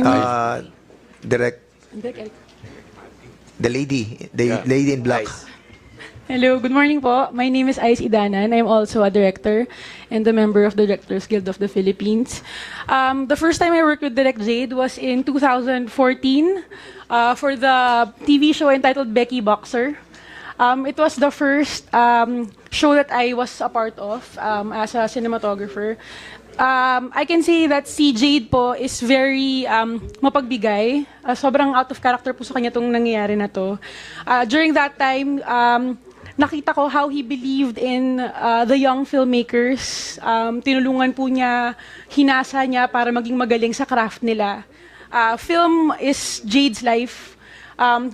Uh, direct the lady in black. Hello, good morning po. My name is Ice Idanan. I'm also a director and a member of the Directors Guild of the Philippines. The first time I worked with Direct Jade was in 2014 for the TV show entitled Becky Boxer. It was the first show that I was a part of as a cinematographer. I can say that si Jade po is very mapagbigay. Sobrang out of character po sa kanya itong nangyayari na to. During that time, nakita ko how he believed in the young filmmakers. Tinulungan po niya, hinasa niya para maging magaling sa craft nila. Film is Jade's life.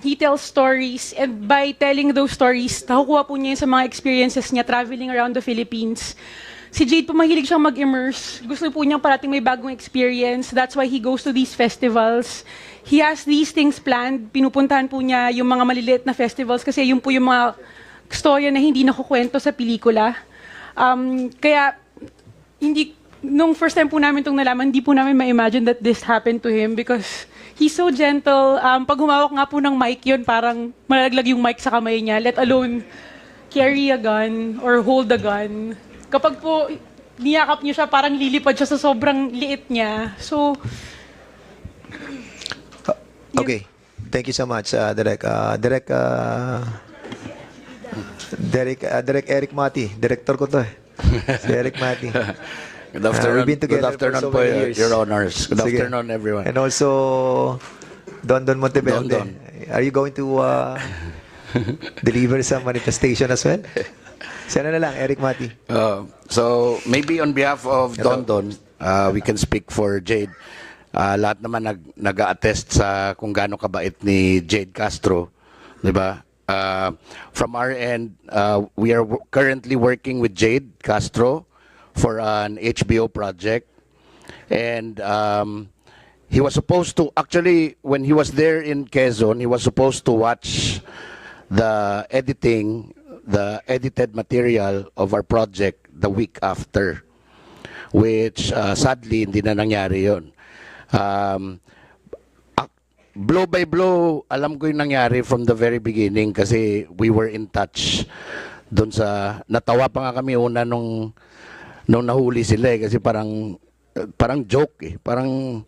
He tells stories, and by telling those stories, nakukuha po niya sa mga experiences niya traveling around the Philippines. Si Jade po mahilig siyang mag-immerse. Gusto po niyang parating may bagong experience. That's why he goes to these festivals. He has these things planned. Pinupuntahan po niya yung mga maliliit na festivals kasi yun po yung mga storya na hindi nakukwento sa pelikula. Kaya, nung first time po namin itong nalaman, hindi po namin ma-imagine that this happened to him because he's so gentle. Pag humawak nga po ng mic yun, parang malalaglag yung mic sa kamay niya, let alone carry a gun or hold a gun. Kapag po niyakap niyo siya, parang lilipad siya sa sobrang liit niya. So, Okay. Thank you so much, Direk. Direk Eric Mati. Director ko to eh. Si Eric Mati. Good afternoon. We've been together Good afternoon for so po, many years. Your Honors. Good Sige. afternoon, everyone. And also, Don Monteverde. Don. Are you going to deliver some manifestation as well? Sana na lang, Eric Mati. So, maybe on behalf of Don, we can speak for Jade. Lahat naman nag-a-attest sa kung gaano kabait ni Jade Castro. Di ba? From our end, we are currently working with Jade Castro for an HBO project. And he was supposed to, actually, when he was there in Quezon, he was supposed to watch the edited material of our project the week after, which sadly hindi na nangyari yun. Blow by blow, alam ko yung nangyari from the very beginning kasi we were in touch doon sa, natawa pa nga kami una nung nahuli sila kasi parang joke eh. Parang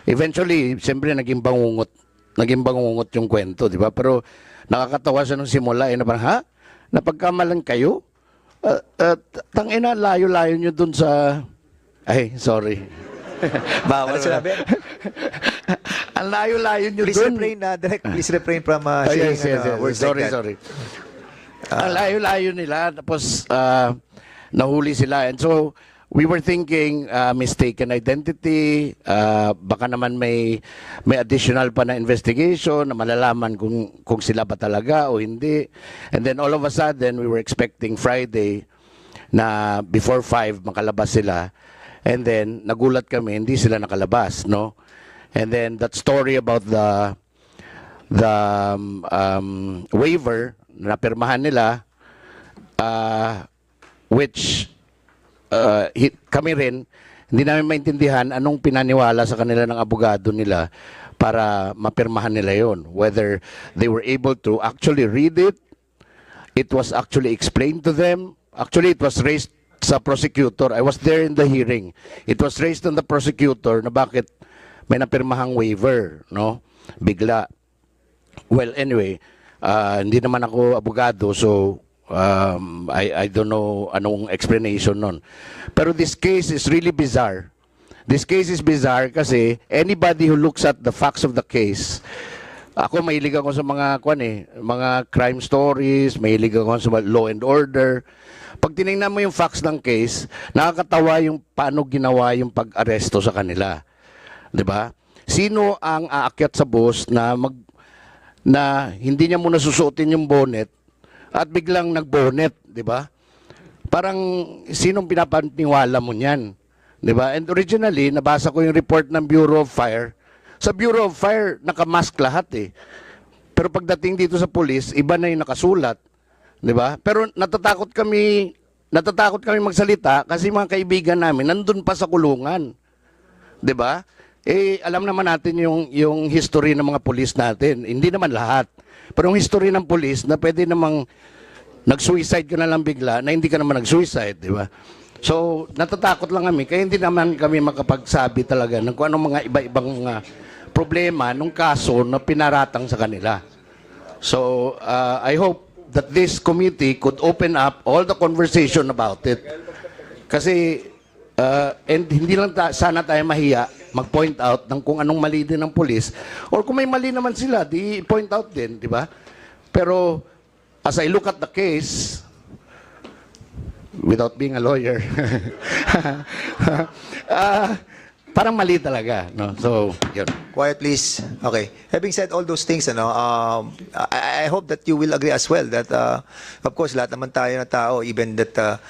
eventually, siyempre naging bangungot yung kwento, di ba? Pero nakakatawa siya nung simula eh, na parang, ha? Napagkamalan kayo? Tangina, layo-layo nyo dun sa... Ay, sorry. Bawal sinabi. Ang layo-layo nyo Please dun. refrain, Direk. Please refrain from saying Yes. words Sorry, like that. sorry. Ang layo-layo nila, tapos nahuli sila. And so, we were thinking mistaken identity, baka naman may additional pa na investigation na malalaman kung sila ba talaga o hindi. And then all of a sudden, we were expecting Friday na before 5 makalabas sila. And then nagulat kami, hindi sila nakalabas, no? And then that story about the waiver na pirmahan nila, which kami rin, hindi namin maintindihan anong pinaniwala sa kanila ng abogado nila para mapirmahan nila yon. Whether they were able to actually read it, it was actually explained to them. Actually, it was raised sa prosecutor. I was there in the hearing. It was raised on the prosecutor na bakit may napirmahang waiver, no? Bigla. Well, anyway, hindi naman ako abogado, so I don't know anong explanation nun. Pero this case is really bizarre. This case is bizarre kasi anybody who looks at the facts of the case, ako mahilig ako sa mga mga crime stories, mahilig ako sa law and order. Pag tinignan mo yung facts ng case, nakakatawa yung paano ginawa yung pag-aresto sa kanila. 'Di ba? Sino ang aakyat sa bus na hindi niya muna susuotin yung bonnet at biglang nag-bonnet, 'di ba? Parang sinong pinapaniwala mo niyan, 'di ba? And originally, nabasa ko yung report ng Bureau of Fire. Sa Bureau of Fire, naka-mask lahat eh. Pero pagdating dito sa police, iba na yung nakasulat, 'di ba? Pero natatakot kami magsalita kasi mga kaibigan namin nandun pa sa kulungan. 'Di ba? alam naman natin yung history ng mga pulis natin. Hindi naman lahat. Pero yung history ng pulis na pwede namang nag-suicide ka na lang bigla na hindi ka naman nag-suicide, di ba? So, natatakot lang kami. Kaya hindi naman kami makapagsabi talaga ng kung anong mga iba-ibang mga problema nung kaso na pinaratang sa kanila. So, I hope that this committee could open up all the conversation about it. Kasi, and hindi lang sana tayo mahiya mag-point out ng kung anong mali din ng pulis. Or kung may mali naman sila, di point out din, di ba? Pero, as I look at the case, without being a lawyer, parang mali talaga, no? So, yun. Quiet, please. Okay. Having said all those things, I hope that you will agree as well that, of course, lahat naman tayo na tao, even that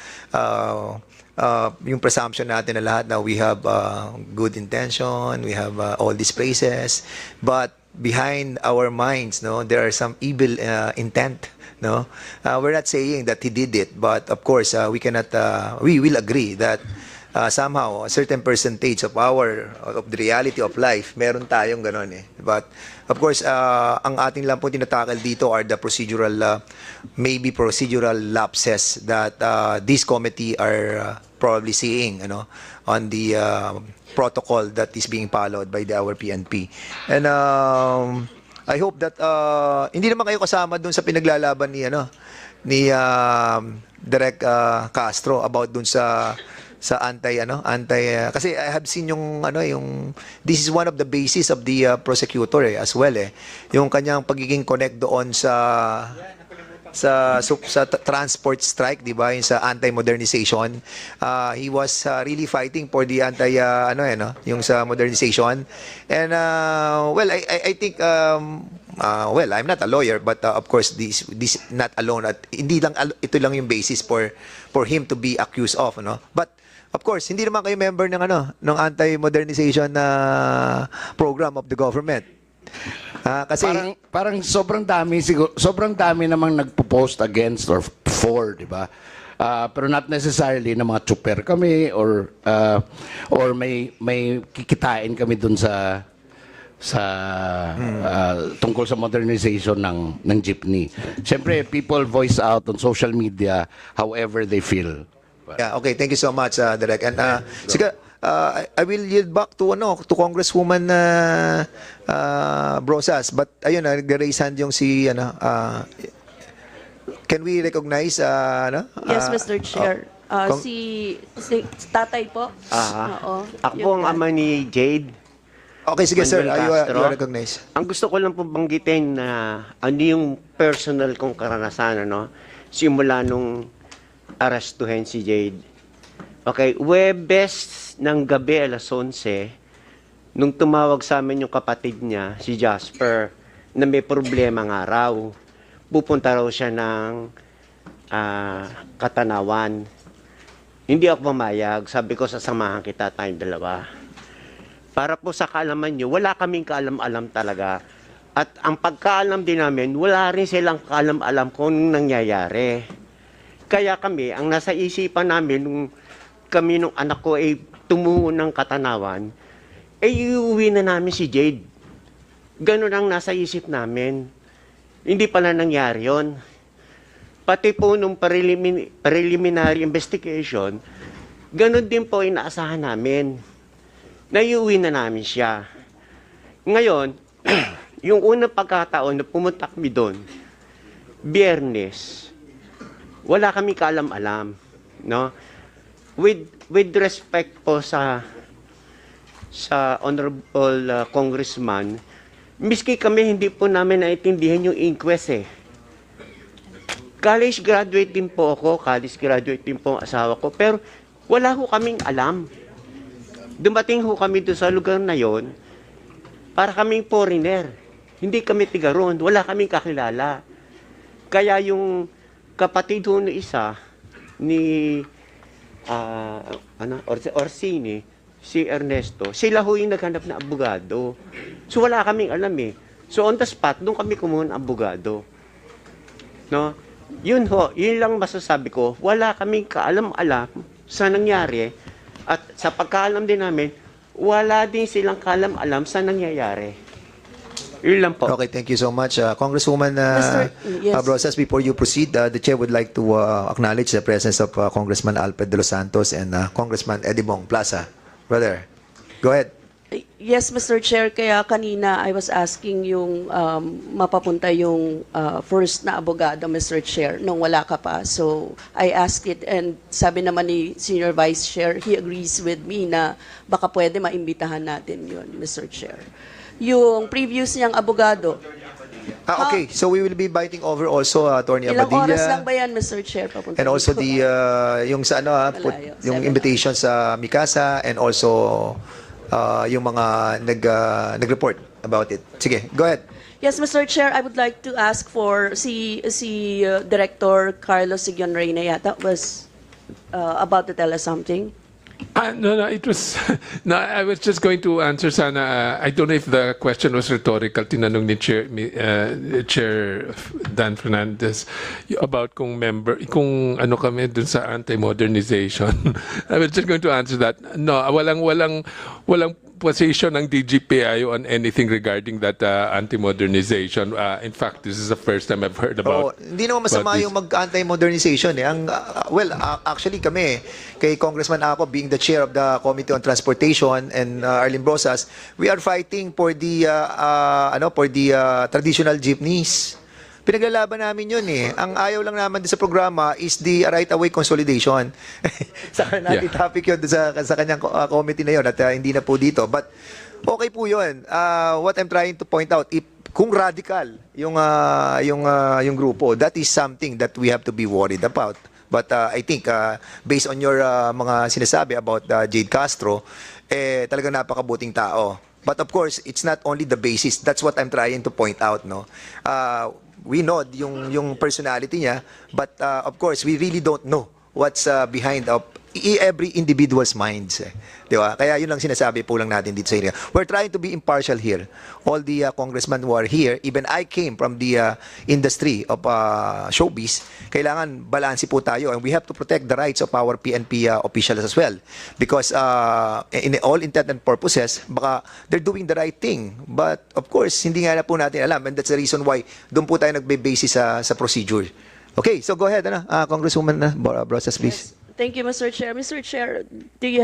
yung presumption natin na lahat na we have good intention, we have all these praises, but behind our minds, no, there are some evil intent. No, we're not saying that he did it, but of course, we cannot. We will agree that somehow a certain percentage of the reality of life, meron tayong ganon eh. But of course, ang ating lang po tinatakal dito are the procedural, maybe procedural lapses that this committee are probably seeing, on the protocol that is being followed by our PNP. And I hope that hindi naman kayo kasama dun sa pinaglalaban ni Direk Castro about dun sa kasi I have seen yung this is one of the basis of the prosecutor as well yung kanyang pagiging connect doon sa transport strike, di ba, yung sa anti-modernization. He was really fighting for the yung sa modernization. And well, I think well, I'm not a lawyer, but of course this not alone at hindi lang ito lang yung basis for him to be accused of, But of course, hindi naman kayo member ng ng anti-modernization program of the government. Kasi parang sobrang dami siguro, sobrang dami namang nagpo-post against or for, di ba? Pero not necessarily na mga chuper kami or may kikitain kami dun sa tungkol sa modernization ng jeepney. Siyempre, people voice out on social media however they feel. yeah, okay, thank you so much, Direk. And sige, I will yield back to Congresswoman Brosas, but ayun nag-raise hand yung si can we recognize Yes, Mr. Chair. Si tatay po. Oo. Ako po ang ama ni Jade. Okay, sige sir, Manuel you Castro. are recognized. Ang gusto ko lang po banggitin na ano yung personal kong karanasan, simula nung arestuhin si Jade. Okay, Webes ng gabi, alas 11, nung tumawag sa amin yung kapatid niya, si Jasper, na may problema nga raw. Pupunta raw siya ng Katanawan. Hindi ako pumayag. Sabi ko, sasamahan kita tayong dalawa. Para po sa kaalaman nyo, wala kaming kaalam-alam talaga. At ang pagkaalam din namin, wala rin silang kaalam-alam kung anong nangyayari. Kaya kami, ang nasa isipan namin, nung kami nung anak ko ay tumungo ng Katanawan, iuwi na namin si Jade. Ganun ang nasa isip namin. Hindi pala nangyari yun. Pati po nung preliminary investigation, ganun din po inaasahan namin. Naiuwi na namin siya. Ngayon, yung unang pagkataon na pumunta kami doon, Biyernes, wala kami kaalam-alam, With respect po sa honorable congressman, miski kami hindi po namin naintindihan yung inquest College graduate din po ako, college graduate din po ang asawa ko, pero wala ho kaming alam. Dumating ho kami doon sa lugar na yon para kaming foreigner. Hindi kami tiga roon, wala kaming kakilala. Kaya yung kapatid ho na isa ni Orsini, si Ernesto, sila ho yung naghanap na abogado. So wala kaming alam So on the spot, doon kami kumuha ng abogado. Yun lang masasabi ko. Wala kaming kaalam-alam sa nangyari. At sa pagkaalam din namin, wala din silang kalam-alam sa nangyayari. Yun lang po. Okay, thank you so much. Congresswoman Yes. Brosas, before you proceed, the chair would like to acknowledge the presence of Congressman Alfred De Los Santos and Congressman Eddie Bong Plaza. Brother, go ahead. Yes, Mr. Chair, kaya kanina I was asking yung mapapunta yung first na abogado, Mr. Chair, nung wala ka pa. So, I asked it and sabi naman ni Senior Vice Chair, he agrees with me na baka pwede maimbitahan natin yun, Mr. Chair. Yung previous niyang abogado, Okay, so we will be inviting over also Attorney ilang oras Abadilla. lang ba yan, Mr. Chair, papunta And also dito? yung sa ano Malayo, yung 7 invitation sa Mikasa and also yung mga nag-report about it. Sige, go ahead. Yes, Mr. Chair, I would like to ask for si Director Carlos Sigion Reyna yata was about to tell us something. No, it was. No, I was just going to answer sana. I don't know if the question was rhetorical. Tinanong ni Chair Dan Fernandez about kung ano kami dun sa anti-modernization. I was just going to answer that. No, walang position ng DGPI on anything regarding that anti-modernization. In fact, this is the first time I've heard about. Hindi naman masama yung mag-anti-modernization eh. Actually kami, kay Congressman ako being the chair of the Committee on Transportation and Arlene Brosas, we are fighting for the traditional jeepneys. Pinaglalaban namin yun eh. Ang ayaw lang naman din sa programa is the right-of-way consolidation. Saka natin topic yun sa kanyang committee na yun at hindi na po dito. But okay po yun. What I'm trying to point out, kung radical yung grupo, that is something that we have to be worried about. But I think based on your mga sinasabi about Jade Castro, talagang napakabuting tao. But of course, it's not only the basis. That's what I'm trying to point out, no. We know yung personality niya, but of course, we really don't know what's behind of every individual's minds. Di ba? Kaya yun lang sinasabi po lang natin dito sa area. We're trying to be impartial here. All the congressmen who are here, even I came from the industry of showbiz, kailangan balanse po tayo and we have to protect the rights of our PNP officials as well. Because in all intent and purposes, baka they're doing the right thing. But of course, hindi nga na po natin alam and that's the reason why doon po tayo nagbe-basis sa procedure. Okay, so go ahead, Congresswoman Brosas, please. Yes. Thank you, Mr. Chair. Mr. Chair, do you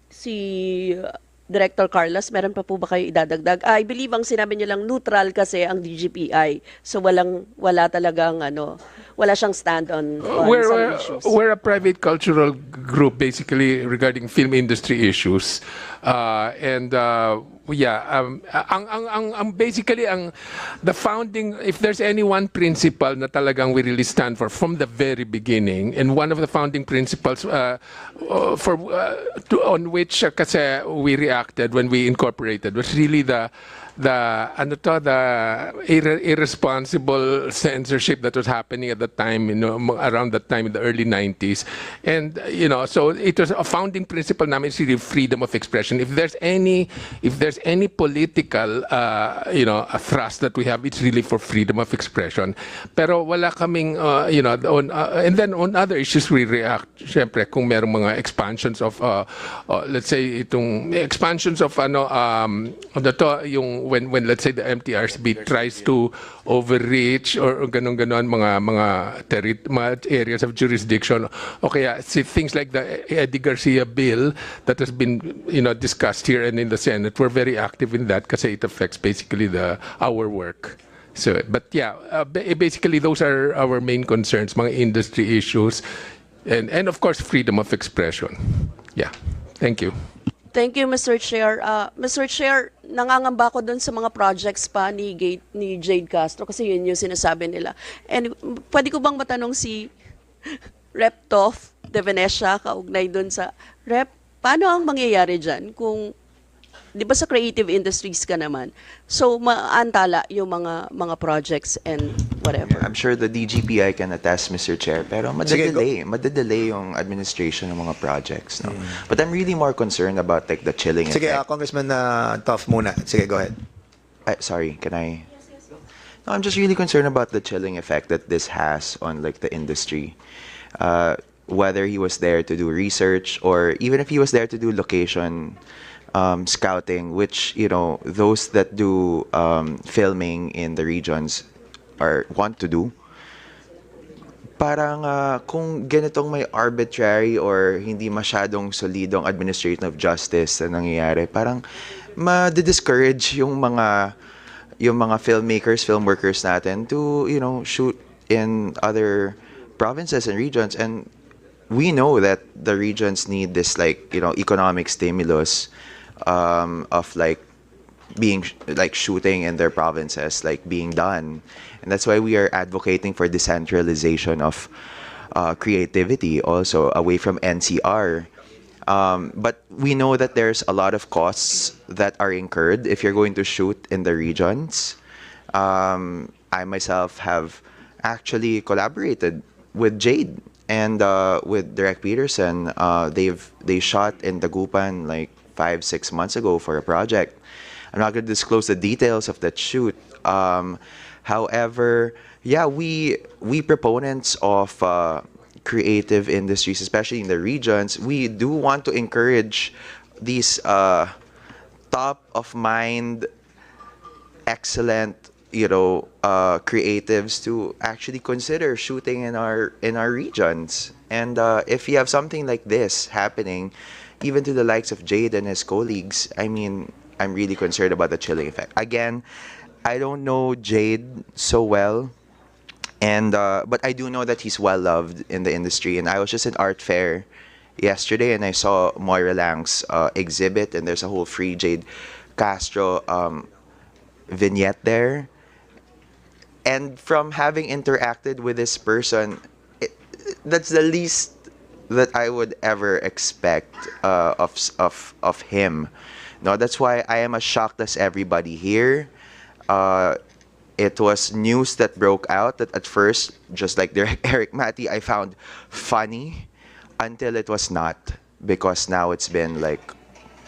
si Director Carlos, meron pa po ba kayo idadagdag? I believe ang sinabi niyo lang neutral kasi ang DGPI. So wala talagang wala siyang stand on some issues. We're a private cultural group basically regarding film industry issues. Basically the founding, if there's any one principle na talagang we really stand for from the very beginning, and one of the founding principles on which kasi we reacted when we incorporated was really the irresponsible censorship that was happening at the time, around that time in the early 90s. And, so it was a founding principle namin is really freedom of expression. If there's any political, a thrust that we have, it's really for freedom of expression. Pero wala kaming, and then on other issues we react. Siyempre, kung merong mga expansions of, let's say, itong expansions of, when let's say the MTRCB tries to overreach or ganon mga areas of jurisdiction, o kaya things like the Eddie Garcia bill that has been discussed here and in the Senate, we're very active in that kasi it affects basically our work. So, but yeah, basically those are our main concerns, mga industry issues, and of course freedom of expression. Yeah, thank you. Thank you, Mr. Chair. Mr. Chair, nangangamba ko dun sa mga projects pa ni Jade Castro kasi yun yung sinasabi nila. And pwede ko bang matanong si Rep. Toff de Venecia kaugnay dun sa Rep, paano ang mangyayari dyan kung, di ba sa creative industries ka naman, so maantala yung mga projects and whatever. I'm sure the DGPI can attest, Mr. Chair, pero madadelay yung administration ng mga projects, no? But I'm really more concerned about like the chilling Sige, effect. Congressman Toff muna. Sige, go ahead. Sorry, can I? No, I'm just really concerned about the chilling effect that this has on like the industry. whether he was there to do research or even if he was there to do location scouting, which, you know, those that do filming in the regions want to do. Parang kung ganitong may arbitrary or hindi masyadong solidong administrative justice na nangyayari, parang ma-discourage yung mga filmmakers, film workers natin to, you know, shoot in other provinces and regions. And we know that the regions need this, like, you know, economic stimulus of like being like shooting in their provinces, like being done. And that's why we are advocating for decentralization of creativity also away from NCR. But we know that there's a lot of costs that are incurred if you're going to shoot in the regions. I myself have actually collaborated with Jade and with Direk Peterson. They shot in Dagupan like 5-6 months ago for a project. I'm not going to disclose the details of that shoot. However, yeah, we proponents of creative industries, especially in the regions, we do want to encourage these top of mind, excellent, you know, creatives to actually consider shooting in our regions. And if you have something like this happening, even to the likes of Jade and his colleagues, I mean, I'm really concerned about the chilling effect. Again, I don't know Jade so well, and but I do know that he's well loved in the industry. And I was just in art fair yesterday, and I saw Moira Lang's exhibit, and there's a whole Free Jade Castro vignette there. And from having interacted with this person, that's the least that I would ever expect of him. No, that's why I am as shocked as everybody here. It was news that broke out that at first, just like Eric Mati, I found funny until it was not, because now it's been like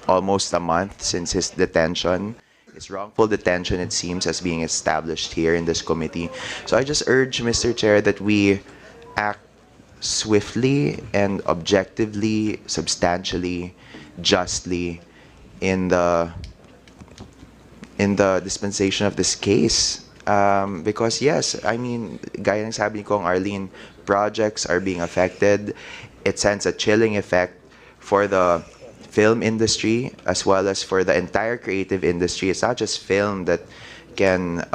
almost a month since his detention. His wrongful detention, it seems, as being established here in this committee. So I just urge, Mr. Chair, that we act swiftly and objectively, substantially, justly in the dispensation of this case. Because yes, I mean, gaya ng sabi ko, Arlene, projects are being affected. It sends a chilling effect for the film industry as well as for the entire creative industry. It's not just film that can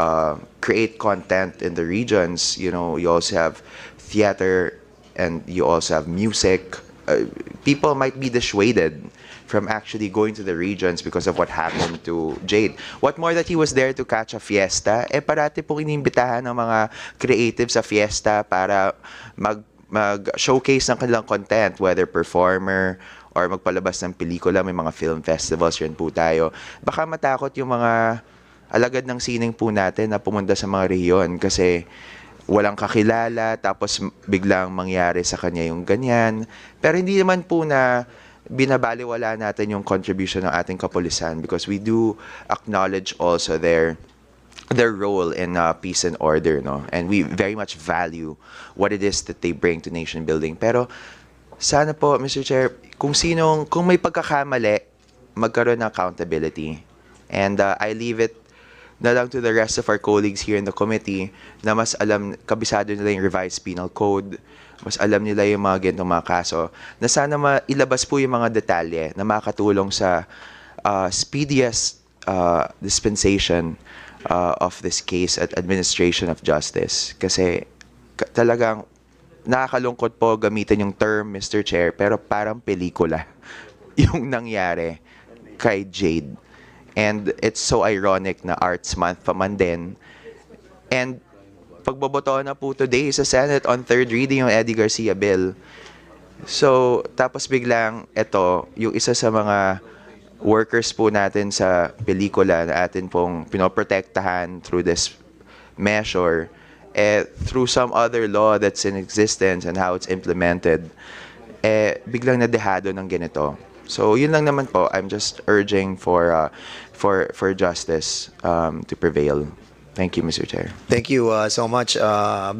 create content in the regions. You know, you also have theater and you also have music. People might be dissuaded from actually going to the regions because of what happened to Jade. What more that he was there to catch a fiesta, parati pong inimbitahan ng mga creatives sa fiesta para mag-showcase ng kanilang content, whether performer or magpalabas ng pelikula. May mga film festivals rin po tayo. Baka matakot yung mga alagad ng sining po natin na pumunta sa mga rehiyon kasi walang kakilala, tapos biglang mangyari sa kanya yung ganyan. Pero hindi naman po na binabaliwala natin yung contribution ng ating kapulisan, because we do acknowledge also their role in peace and order, no? And we very much value what it is that they bring to nation building. Pero sana po, Mr. Chair, kung may pagkakamali, magkaroon ng accountability. And I leave it na lang to the rest of our colleagues here in the committee na mas alam, kabisado nila yung revised penal code, mas alam nila yung mga ganitong mga kaso, na sana mailabas po yung mga detalye na makatulong sa speediest dispensation of this case at administration of justice. Kasi talagang nakakalungkot po gamitin yung term, Mr. Chair, pero parang pelikula yung nangyari kay Jade. And it's so ironic na Arts Month pa man din. And pagboboto na po today sa Senate on third reading yung Eddie Garcia bill. So, tapos biglang ito, yung isa sa mga workers po natin sa pelikula na atin pong pinoprotektahan through this measure, through some other law that's in existence and how it's implemented, biglang nadehado ng ganito. So, yun lang naman po. I'm just urging for justice to prevail. Thank you, Mr. Chair. Thank you so much.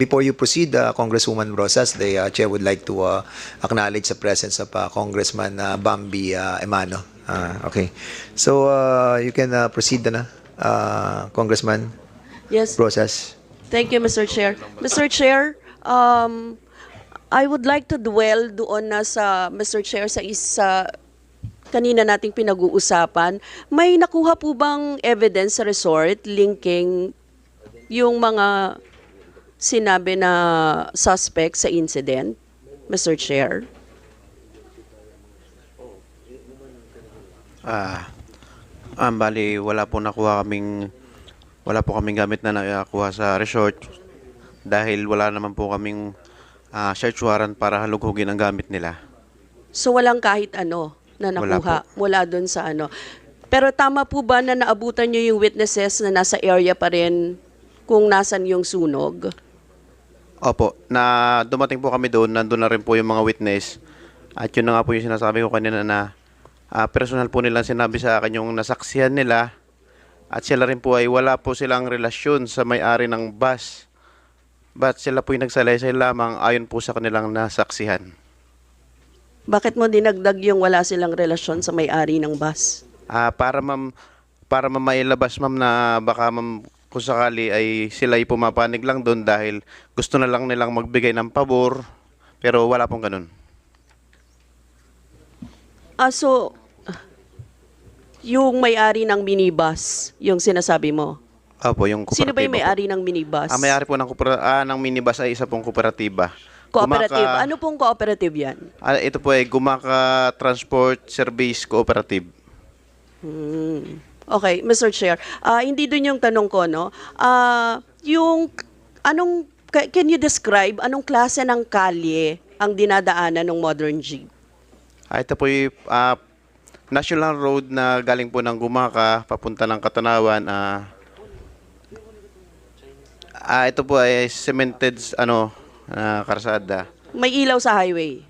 Before you proceed, Congresswoman Rosas, the chair would like to acknowledge the presence of Congressman Bambi Emano. Okay. So you can proceed na, Congressman Yes. Rosas. Thank you, Mr. Chair. Mr. Chair, I would like to dwell doon na sa, Mr. Chair, sa isa kanina nating pinag-uusapan. May nakuha po bang evidence sa resort linking yung mga sinabi na suspect sa incident, Mr. Chair? Bali, wala po kaming gamit na nakakuha sa resort dahil wala naman po kaming search warrant para halughugin ang gamit nila. So walang kahit ano na Wala nakuha mula doon sa ano. Pero tama po ba na naabutan nyo yung witnesses na nasa area pa rin kung nasan yung sunog? Opo, na dumating po kami doon, nandun na rin po yung mga witness. At yun na nga po yung sinasabi ko kanina na personal po nilang sinabi sa akin yung nasaksihan nila. At sila rin po ay wala po silang relasyon sa may-ari ng bus. But sila po yung nagsalaysay lamang ayon po sa kanilang nasaksihan. Bakit mo dinagdag yung wala silang relasyon sa may-ari ng bus? Para mailabas ma'am na baka ma'am kung sakali ay sila ay pumapanig lang doon dahil gusto na lang nilang magbigay ng pabor pero wala pong ganun. So, yung may-ari ng minibus, yung sinasabi mo. Opo, yung kooperatiba. Sino ba yung po. may-ari ng minibus? May-ari po ng minibus ay isa pong kooperatiba. Cooperative. Ano pong cooperative yan? Ito po ay Gumaka Transport Service Cooperative. Okay, Mr. Chair. Hindi dun yung tanong ko, no? Can you describe anong klase ng kalye ang dinadaanan ng modern jeep? Ito po ay National Road na galing po ng Gumaka papunta ng Katanawan. Ito po ay cemented karsada. May ilaw sa highway.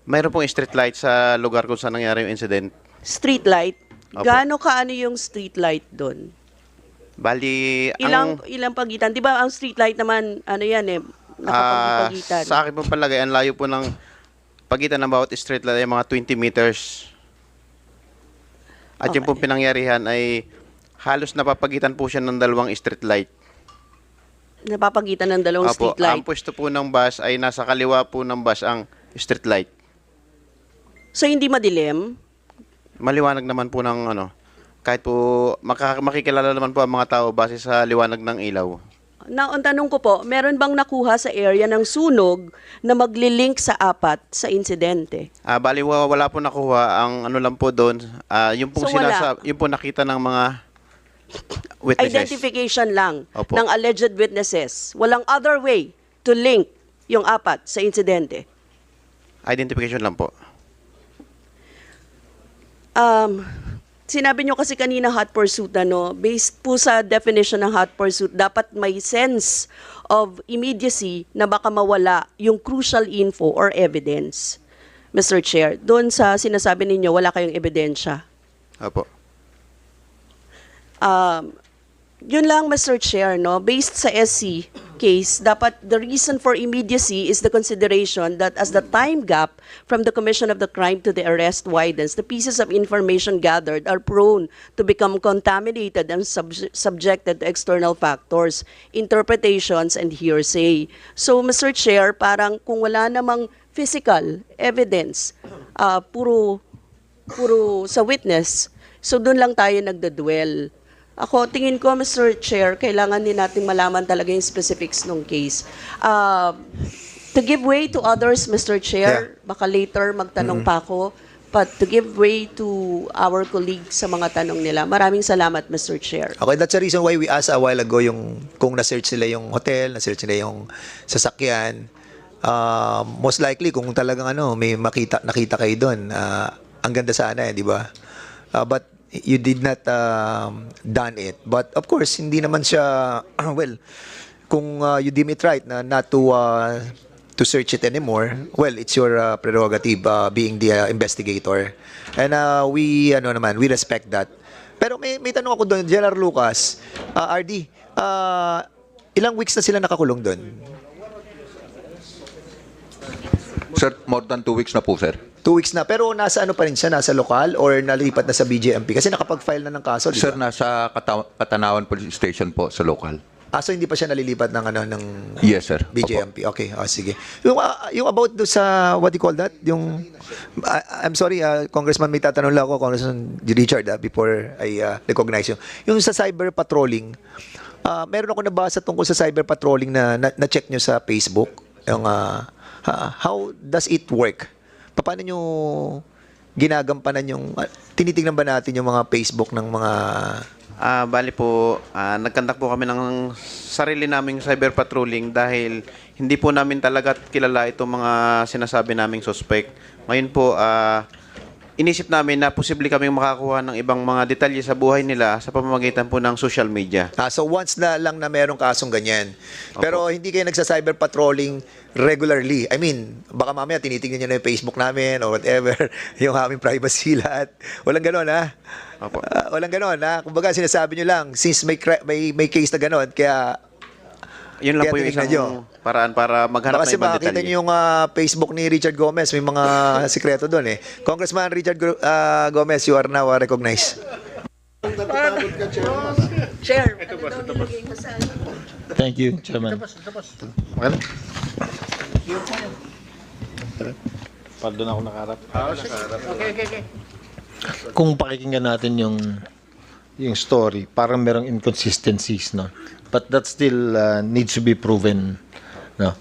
Mayroon pong street light sa lugar kung saan nangyari yung incident. Street light. Opo. Gaano kaano yung street light doon? Bali, Ilang pagitan? 'Di ba ang street light naman nakapagitan? sa akin po palagay, ang layo po ng pagitan ng bawat street light ay mga 20 meters. At yung Okay. pong pinangyarihan ay halos napapagitan po siya ng dalawang street light. Napapagitan ng dalawang Opo, street light. ang pwesto po ng bus ay nasa kaliwa po ng bus ang street light. So hindi madilim? Maliwanag naman po ng kahit po makikilala naman po ang mga tao base sa liwanag ng ilaw. Ang tanong ko po, meron bang nakuha sa area ng sunog na maglilink sa apat sa insidente? Bali wala po nakuha, ang lang po doon, yung pong So, wala. yung po nakita ng mga witnesses. Identification lang Opo. ng alleged witnesses. Walang other way to link yung apat sa insidente. Identification lang po. Sinabi nyo kasi kanina hot pursuit, based po sa definition ng hot pursuit, dapat may sense of immediacy na baka mawala yung crucial info or evidence. Mr. Chair, doon sa sinasabi ninyo, wala kayong ebidensya. Opo. Yun lang, Mr. Chair, based sa SC case, dapat the reason for immediacy is the consideration that as the time gap from the commission of the crime to the arrest widens, the pieces of information gathered are prone to become contaminated and subjected to external factors, interpretations, and hearsay. So, Mr. Chair, parang kung wala namang physical evidence, puro sa witness, so doon lang tayo nagdadwell. Ako, tingin ko, Mr. Chair, kailangan din natin malaman talaga yung specifics ng case. To give way to others, Mr. Chair, baka later magtanong pa ako, but to give way to our colleagues sa mga tanong nila. Maraming salamat, Mr. Chair. Okay, that's the reason why we asked a while ago yung kung na-search nila yung hotel, na-search nila yung sasakyan. Most likely, kung talagang may nakita kayo doon, ang ganda sana di ba? But you did not done it. But of course, hindi naman siya, well, kung you deem it right na not to search it anymore, well, it's your prerogative being the investigator. And we respect that. Pero may tanong ako doon, General Lucas, RD, Ilang weeks na sila nakakulong doon? Sir, more than 2 weeks na po, sir. 2 weeks na. Pero nasa ano pa rin siya? Nasa lokal or nalipat na sa BJMP? Kasi nakapag-file na ng kaso, di Sir, ba? nasa Katanawan Police Station po sa local. So hindi pa siya nalilipat ng ano ng Yes, sir. BJMP. Okay, sige. Yung about do sa what do you call that? Yung I'm sorry, Congressman, may tatanong lang ako, Congressman Richard, before I recognize you. Yung sa cyber patrolling, meron ako nabasa tungkol sa cyber patrolling na check nyo sa Facebook. Yung how does it work? Paano nyo ginagampanan yung tinitingnan ba natin yung mga Facebook ng mga Bali po, nagkandak po kami ng sarili naming cyber patrolling dahil hindi po namin talaga kilala itong mga sinasabi naming suspect. Ngayon po, inisip namin na posible kaming makakuha ng ibang mga detalye sa buhay nila sa pamamagitan po ng social media. So once na lang na merong kasong ganyan. Pero hindi kayo nagsa-cyber patrolling regularly. I mean, baka mamaya tinitingnan nyo na yung Facebook namin or whatever, yung aming privacy lahat. Walang ganon, ha? Opo. Walang ganon, ha? Kumbaga, sinasabi nyo lang, since may case na ganon, kaya Yun lang kaya po yung tinignan isang nyo. paraan para maghanap Baka ng ibang makita detalye. nyo yung Facebook ni Richard Gomez, may mga sikreto doon, eh. Congressman Richard Gomez, you are now recognized. Chair, ano daw nilagay mo sa Thank you, Chairman. Pardon ako nakaharap. Kung pakikinggan natin yung story, parang merong inconsistencies, no? But that still needs to be proven, no?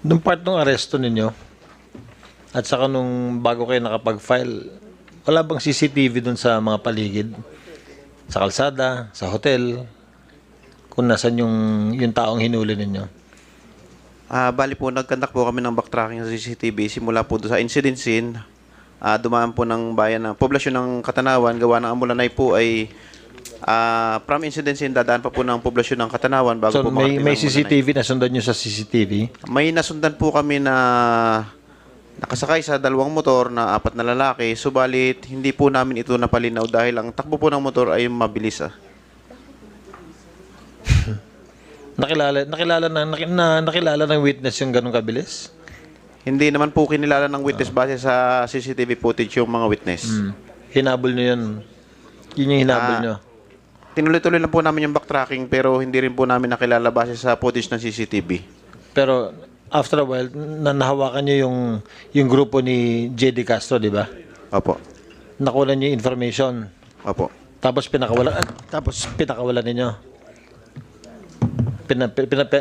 Nung part ng aresto ninyo, at saka nung bago kayo nakapag-file, wala bang CCTV dun sa mga paligid? Sa kalsada, sa hotel, kung nasan yung taong hinuli ninyo? Bali po, nagkandak po kami ng backtracking sa CCTV simula po doon sa incident scene. Dumaan po ng bayan ng poblasyon ng Katanawan, gawa ng Amulanay po ay from incident scene dadaan pa po ng poblasyon ng Katanawan bago So po may makarating ng Amulanay. CCTV na sundan nyo sa CCTV? May nasundan po kami na nakasakay sa dalawang motor na 4 na lalaki, subalit hindi po namin ito napalinaw dahil ang takbo po ng motor ay mabilis. Nakilala ng witness yung ganong kabilis? Hindi naman po kinilala ng witness base sa CCTV footage yung mga witness. Hinabol nyo yun? Yun yung hinabol nyo? Tinuloy-tuloy lang po namin yung backtracking pero hindi rin po namin nakilala base sa footage ng CCTV. Pero after a while, nahawakan nyo yung grupo ni J.D. Castro, di ba? Opo. Nakuha nyo yung information. Opo. Tapos pinakawalan ninyo.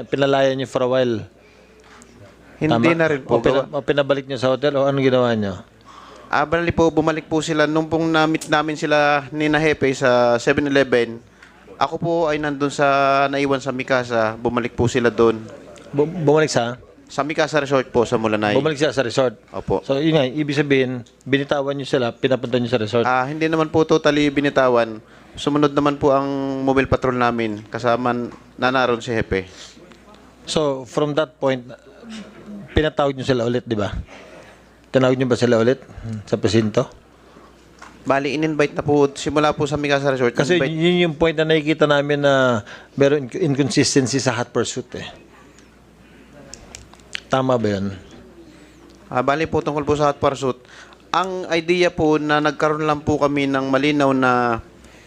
Pinalayan nyo for a while. Hindi Tama? na rin po. O pinabalik nyo sa hotel o anong ginawa nyo? Bali po, bumalik po sila nung pong na-meet namin sila ni Nahepe sa 7-Eleven. Ako po ay nandun naiwan sa Mikasa. Bumalik po sila doon. Bumalik sa? Sa Mikasa Resort po, sa Mulanay. Bumalik siya sa resort. Opo. So yun nga, ibig sabihin, binitawan nyo sila, pinapunta nyo sa resort. Hindi naman po totally binitawan. Sumunod naman po ang mobile patrol namin kasama na naroon si Hepe. So from that point, pinatawag nyo sila ulit, di ba? Tinawag nyo ba sila ulit sa presinto? Bali, in-invite na po simula po sa Mikasa Resort. Kasi In-invite- yun yung point na nakikita namin na meron inconsistency sa hot pursuit eh. Tama ba yun? Bali po tungkol po sa hot pursuit. Ang idea po na nagkaroon lang po kami ng malinaw na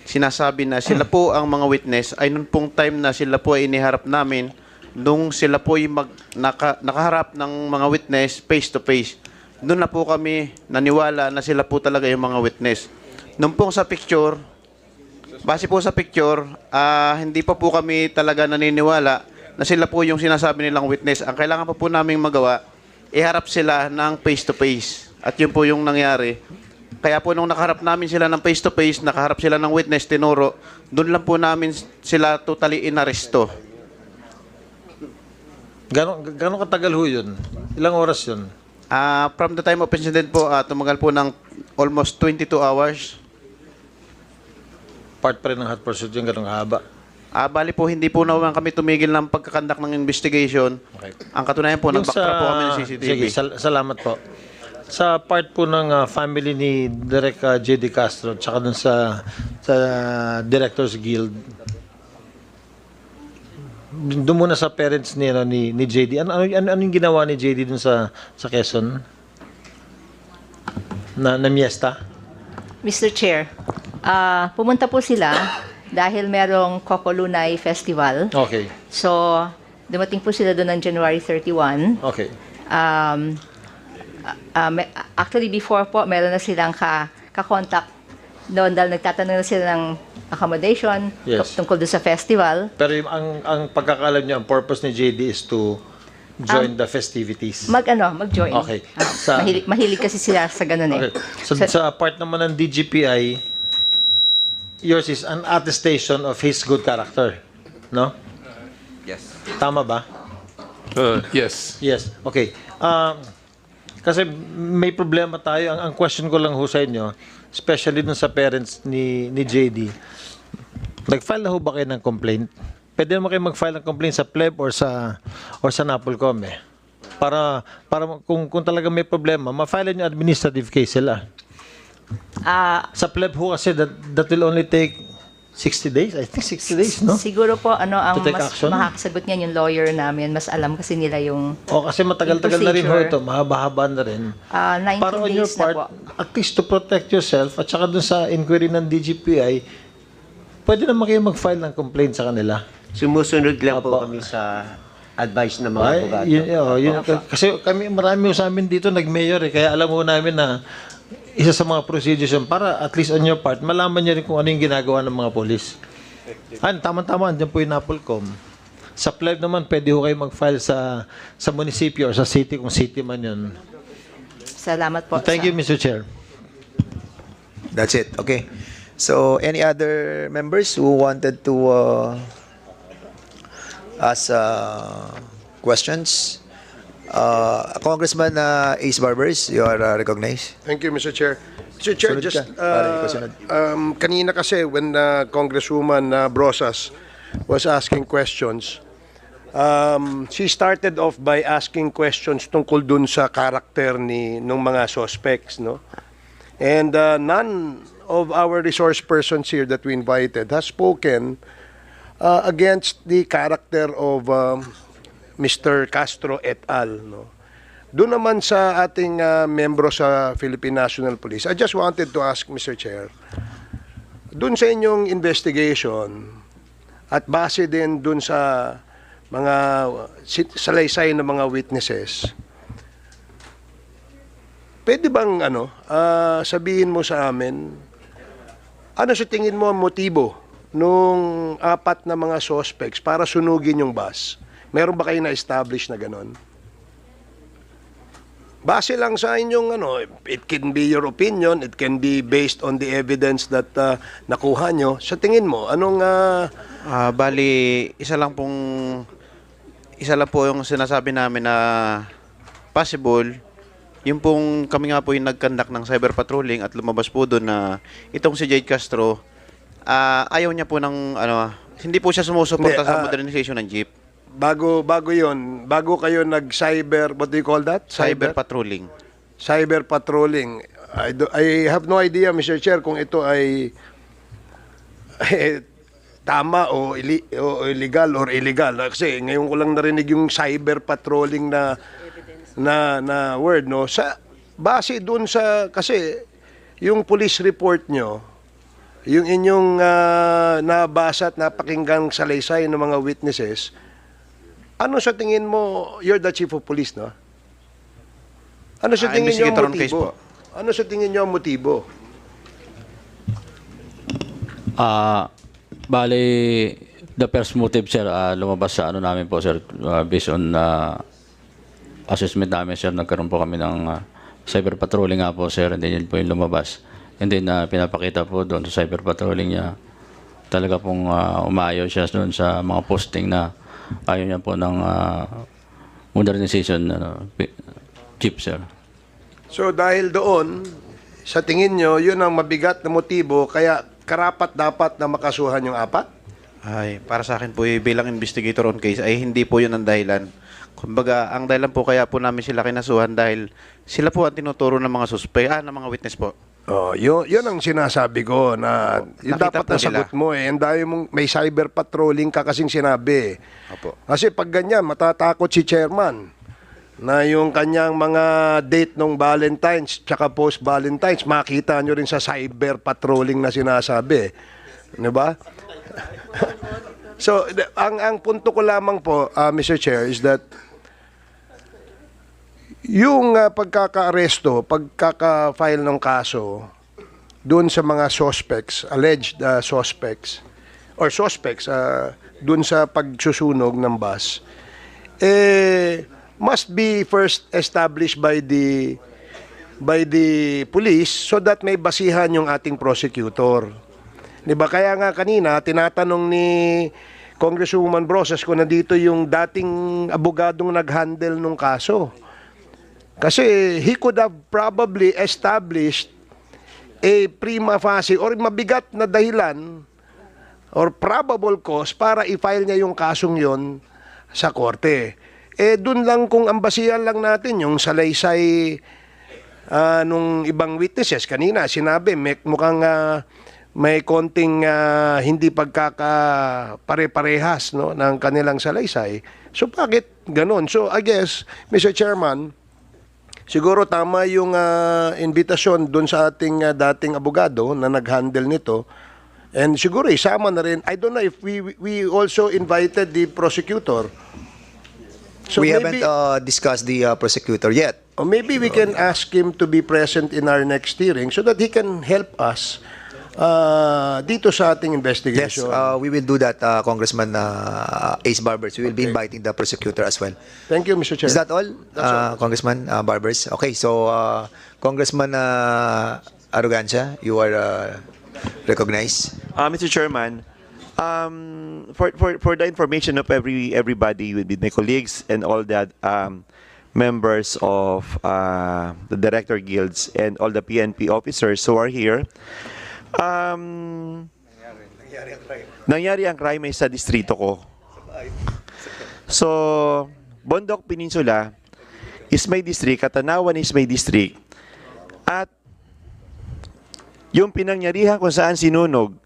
sinasabi na sila po ang mga witness ay nung pong time na sila po ay iniharap namin nung sila po ay nakaharap ng mga witness face to face. Doon na po kami naniwala na sila po talaga yung mga witness. Nung pong sa picture, base po sa picture, hindi pa po kami talaga naniniwala na sila po yung sinasabi nilang witness. Ang kailangan pa po namin magawa, iharap sila ng face to face. At yun po yung nangyari. Kaya po nung nakaharap namin sila ng face to face, nakaharap sila ng witness, tinuro, doon lang po namin sila totally inaresto. Gano'ng katagal ho yun? Ilang oras yun? From the time of incident po, tumagal po ng almost 22 hours. Part pa rin ng hot pursuit yung gano'ng haba. Bali po, hindi po naman kami tumigil ng pagkakandak ng investigation. Okay. Ang katunayan po, Yung nag-backtrack po kami ng CCTV. Sige, salamat po. Sa part po ng family ni Direk J.D. Castro tsaka dun sa Directors Guild, doon muna sa parents ni, ano, ni JD. Ano yung ginawa ni JD dun sa Quezon? Na miesta? Mr. Chair, pumunta po sila dahil merong Kokolunay Festival. Okay. So, dumating po sila doon ng January 31. Okay. Actually, before po, meron na silang ka-contact doon dahil nagtatanong na sila ng accommodation Yes. tungkol doon sa festival. Pero ang pagkakalam niyo, ang purpose ni JD is to join the festivities. Mag-join. Okay. Mahilig kasi sila sa ganun eh. Okay. So, sa part naman ng DGPI, yours is an attestation of his good character. No? Yes. Tama ba? Yes. Yes. Okay. Kasi may problema tayo. Ang question ko lang ho sa inyo, especially dun sa parents ni JD, nag-file na ho ba kayo ng complaint? Pwede naman kayo mag-file ng complaint sa PLEB or sa Napolcom eh. Para kung talaga may problema, ma-file nyo administrative case sila. Sa PLEB ho kasi that will only take 60 days? I think 60 days, no? Siguro po, ang To take mas action? makakasagot niyan yung lawyer namin. Mas alam kasi nila yung O kasi matagal-tagal na rin ho procedure. ito, mahaba-haba na rin. 19 Para on your days na part, po. at least to protect yourself, at saka dun sa inquiry ng DGPI, pwede naman kayo mag-file ng complaint sa kanila. Sumusunod lang Opo. po kami sa advice ng mga Ay, abogado. kasi kami, marami ho sa amin dito nag-mayor eh, kaya alam mo namin na isa sa mga procedures yun, para at least on your part, malaman niyo rin kung ano yung ginagawa ng mga polis. Tama-tama, andyan po yung Napolcom. Sa PLEB naman, pwede ho kayo mag-file sa munisipyo or sa city, kung city man yun. Salamat po. Thank you, Mr. Chair. That's it. Okay. So, any other members who wanted to ask questions? Congressman Ace Barbers, you are recognized. Thank you, Mr. Chair. Mr. Chair, Sunod just ka. Pare, ikaw sunod. kanina kasi when Congresswoman Brosas was asking questions, she started off by asking questions tungkol dun sa karakter nung mga suspects, no? And none of our resource persons here that we invited has spoken against the character of Mr. Castro et al. No? Doon naman sa ating membro sa Philippine National Police, I just wanted to ask, Mr. Chair, doon sa inyong investigation at base din doon sa mga salaysay ng mga witnesses, pwede bang sabihin mo sa amin, ano sa tingin mo ang motibo nung apat na mga suspects para sunugin yung bus? Meron ba kayo na-establish na ganon? Base lang sa inyong it can be your opinion, it can be based on the evidence that nakuha nyo. Sa tingin mo, anong... Bali, isa lang po yung sinasabi namin na possible. Yung pong kami nga po yung nag-conduct ng cyber patrolling at lumabas po doon na itong si Jade Castro, ayaw niya po ng hindi po siya sumusuporta sa modernization ng jeep. Bago kayo nag-cyber, what do you call that? Cyber patrolling. Cyber patrolling. I have no idea, Mr. Chair, kung ito ay tama o illegal or illegal. Kasi ngayon ko lang narinig yung cyber patrolling na word, no? Base dun sa, kasi yung police report nyo, yung inyong nabasa at napakinggang salaysay ng mga witnesses, ano sa tingin mo, you're the chief of police, no? Ano sa tingin nyo ang motibo? Ano sa tingin nyo ang motibo? Bali, the first motive, sir, lumabas sa namin po, sir, based on assessment namin, sir, nagkaroon po kami ng cyber patrolling nga po, sir, and then yun po yung lumabas. And then, pinapakita po doon sa cyber patrolling niya, talaga pong umayaw siya doon sa mga posting na ayaw niya po ng modernization jeep, sir. So dahil doon, sa tingin nyo, yun ang mabigat na motibo, kaya karapat dapat na makasuhan yung apat? Ay, para sa akin po bilang investigator on case ay hindi po yun ang dahilan. Kumbaga, ang dahilan po kaya po namin sila kinasuhan dahil sila po ang tinuturo ng mga ng mga witness po. Oh, yun ang sinasabi ko na yun Nakita dapat po na sagot mo eh. Ang dami mong may cyber patrolling ka kasing sinabi. Opo. Kasi pag ganyan, matatakot si chairman na yung kanyang mga date nung Valentine's tsaka post-Valentine's, makita nyo rin sa cyber patrolling na sinasabi. Di ba? So, ang punto ko lamang po, Mr. Chair, is that yung pagkaka-aresto, pagkaka-file ng kaso doon sa mga suspects, alleged suspects, or suspects doon sa pagsusunog ng bus, must be first established by the police so that may basihan yung ating prosecutor. Diba? Kaya nga kanina, tinatanong ni Congresswoman Brosas kung nandito yung dating abogadong nag-handle nung kaso. Kasi he could have probably established a prima facie or mabigat na dahilan or probable cause para i-file niya yung kasong yon sa korte. Dun lang kung ambasihan lang natin yung salaysay nung ibang witnesses. Kanina sinabi, mukhang may konting hindi pagkakapare-parehas no, ng kanilang salaysay. So bakit ganun? So I guess, Mr. Chairman, siguro tama yung invitasyon doon sa ating dating abogado na nag-handle nito. And siguro isama na rin, I don't know if we also invited the prosecutor. So we maybe, haven't discussed the prosecutor yet. or maybe we can ask him to be present in our next hearing so that he can help us dito sa ating Yes, investigation. we will do that, Congressman Ace Barbers. We will be inviting the prosecutor as well. Thank you, Mr. Chair. Is that all, Congressman Barbers? Okay, so Congressman Arrogancia, you are recognized. Mr. Chairman, for the information of everybody, with my colleagues and all the members of the Director Guilds and all the PNP officers who are here, nangyari ang crime sa distrito ko. So, Bondok Peninsula is my district, Katanawan is my district, at yung pinangyarihan kung saan sinunog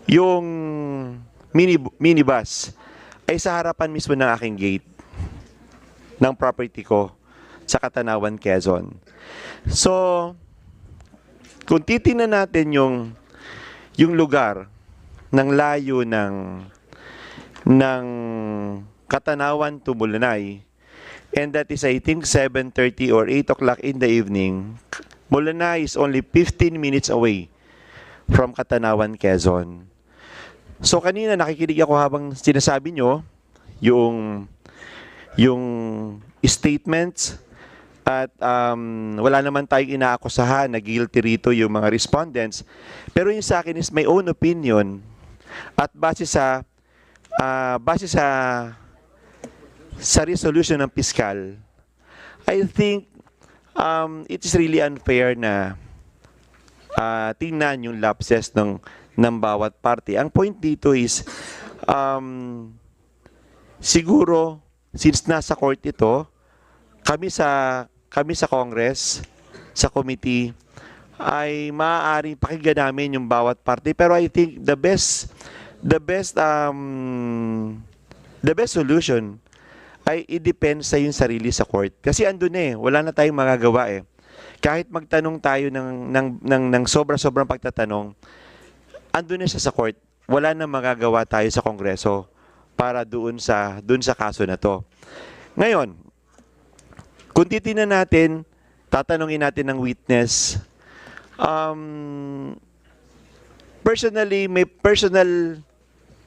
yung minibus ay sa harapan mismo ng aking gate ng property ko sa Katanawan, Quezon. So, kung titingnan natin yung lugar ng layo ng Katanawan to Mulanay, and that is I think 7:30 or 8 o'clock in the evening, Mulanay is only 15 minutes away from Katanawan, Quezon. So kanina nakikinig ako habang sinasabi nyo yung statements at wala naman tayong inaakusahan na guilty rito yung mga respondents. Pero yung sa akin is my own opinion at base sa resolution ng piskal, I think it is really unfair na tingnan yung lapses ng bawat party. Ang point dito is siguro since nasa court ito, kami sa Congress, sa committee, ay maaaring pakinggan namin yung bawat party. Pero I think the best solution ay i-depend sa yung sarili sa court. Kasi andun wala na tayong magagawa Kahit magtanong tayo ng sobra-sobrang pagtatanong, andun siya sa court. Wala na magagawa tayo sa Kongreso para doon sa kaso na to. Ngayon, kung titingnan natin, tatanungin natin ng witness, personally, may personal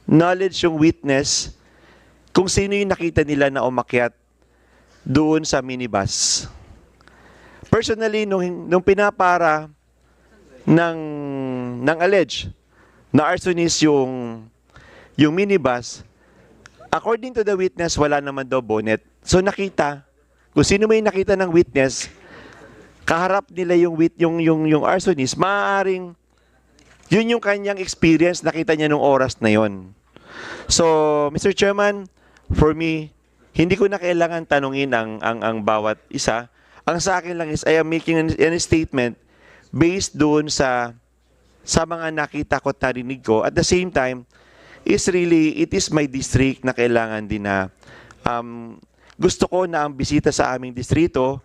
knowledge yung witness kung sino yung nakita nila na umakyat doon sa minibus. Personally, nung pinapara ng alleged na arsonist yung minibus, according to the witness, wala naman daw bonnet. So nakita, kung sino may nakita ng witness, kaharap nila yung arsonist, maaaring yun yung kanyang experience, nakita niya nung oras na yon. So, Mr. Chairman, for me, Hindi ko na kailangan tanungin ang bawat isa. Ang sa akin lang is I am making an statement based doon sa mga nakita ko at narinig ko. At the same time, is really, it is my district na kailangan din na gusto ko na ang bisita sa aming distrito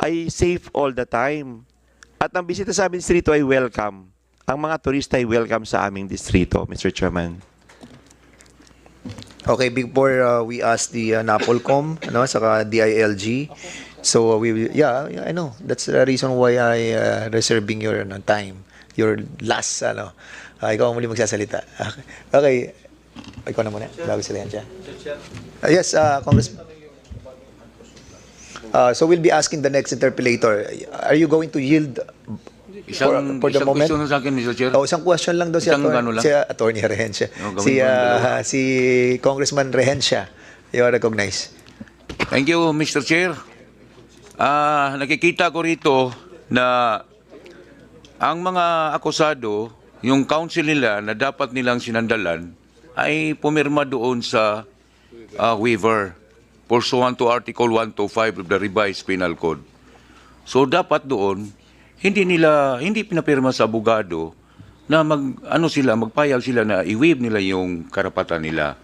ay safe all the time. At ang bisita sa aming distrito ay welcome. Ang mga turista ay welcome sa aming distrito, Mr. Chairman. Okay, before we ask the NAPOLCOM, saka DILG, so yeah, I know. That's the reason why I reserving your time, your last, ikaw ang muli magsasalita. Okay, ikaw na muna, bago sila yan siya. Yes, Congressman. So we'll be asking the next interpellator. Are you going to yield for the moment? Isang question sa akin, Mr. Chair. Isang question lang daw si Attorney Rehencia. Si Congressman Rehencia. You are recognized. Thank you, Mr. Chair. Nakikita ko rito na ang mga akusado, yung counsel nila na dapat nilang sinandalan, ay pumirma doon sa waiver pursuant to Article 125 of the Revised Penal Code. So dapat doon, hindi pinapirma sa abogado na magpayag sila na i-waive nila yung karapatan nila.